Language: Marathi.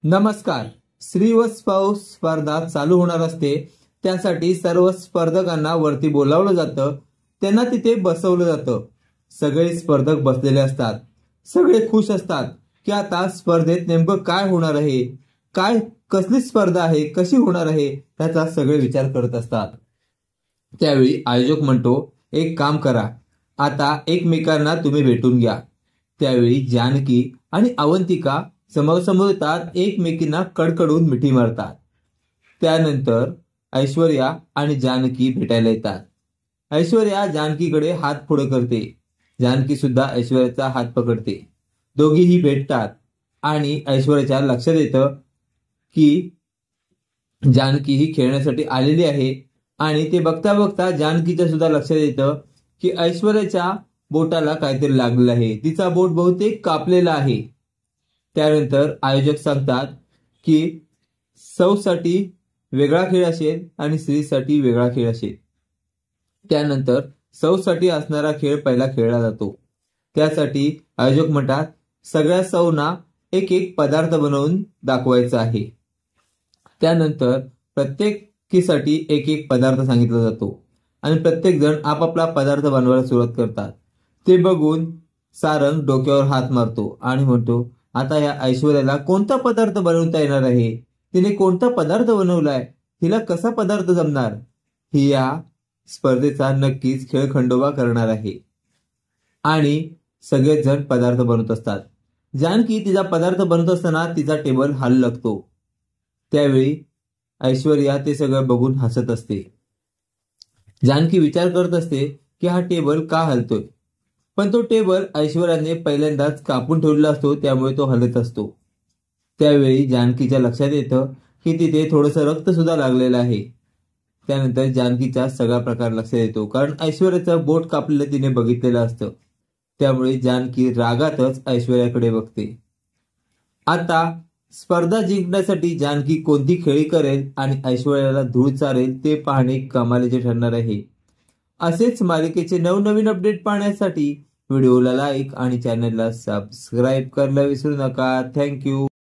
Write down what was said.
नमस्कार। स्त्री व स्पाऊस स्पर्धा चालू होणार असते, त्यासाठी सर्व स्पर्धकांना वरती बोलावलं जातं, त्यांना तिथे बसवलं जातं। सगळे स्पर्धक बसलेले असतात, सगळे खुश असतात की आता स्पर्धेत नेमकं काय होणार आहे, कसली स्पर्धा आहे, कशी होणार आहे त्याचा सगळे विचार करत असतात। त्यावेळी आयोजक म्हणतो, एक काम करा, आता एकमेकांना तुम्ही भेटून घ्या। त्यावेळी जानकी आणि अवंतिका समोरासमोर येतात, एकमेकींना कडकडून मिठी मारतात। त्यानंतर ऐश्वर्या आणि जानकी भेटायला येतात। ऐश्वर्या जानकीकडे हात पुढे करते, जानकी सुद्धा ऐश्वर्याचा हात पकडते। दोघीही भेटतात आणि ऐश्वर्याच्या लक्षात येतं की जानकी ही खेळण्यासाठी आलेली आहे आणि ते बघता बघता जानकीच्या सुद्धा लक्षात येतं की ऐश्वर्याच्या बोटाला काहीतरी लागलेलं आहे, तिचा बोट बहुतेक कापलेला आहे। त्यानंतर आयोजक सांगतात की सौसाठी वेगळा खेळ असेल आणि स्त्रीसाठी वेगळा खेळ असेल। त्यानंतर सौसाठी असणारा खेळ पहिला खेळला जातो। त्यासाठी आयोजक म्हणतात, सगळ्या सौना एक एक पदार्थ बनवून दाखवायचा आहे। त्यानंतर प्रत्येकीसाठी एक एक पदार्थ सांगितला जातो आणि प्रत्येक जण आपापला पदार्थ बनवायला सुरुवात करतात। ते बघून सारंग डोक्यावर हात मारतो आणि म्हणतो, आता या ऐश्वर्याला कोणता पदार्थ बनवता येणार आहे, तिने कोणता पदार्थ बनवलाय, हिला कसा पदार्थ जमणार, ही या स्पर्धेचा नक्कीच खेळखंडोबा करणार आहे। आणि सगळेच जण पदार्थ बनवत असतात। जानकी तिचा पदार्थ बनवत असताना तिचा टेबल हलू लागतो। त्यावेळी ऐश्वर्या ते सगळं बघून हसत असते। जानकी विचार करत असते की हा टेबल का हलतोय, पण तो टेबल ऐश्वर्याने पहिल्यांदाच कापून ठेवलेला असतो, त्यामुळे तो हलत असतो। त्यावेळी जानकीच्या लक्षात येतं की तिथे थोडंसं रक्त सुद्धा लागलेलं आहे। त्यानंतर जानकीचा सगळा प्रकार लक्षात येतो, कारण ऐश्वर्याचं बोट कापलेलं तिने बघितलेलं असतं। त्यामुळे जानकी रागातच ऐश्वर्याकडे बघते। आता स्पर्धा जिंकण्यासाठी जानकी कोणती खेळी करेल आणि ऐश्वर्याला धूळ चारेल ते पाहणे कमालीचे ठरणार आहे। असेच मालिकेचे नवनवीन अपडेट पाहण्यासाठी व्हिडिओला लाईक आणि चॅनलला सबस्क्राईब करायला विसरू नका। थँक्यू।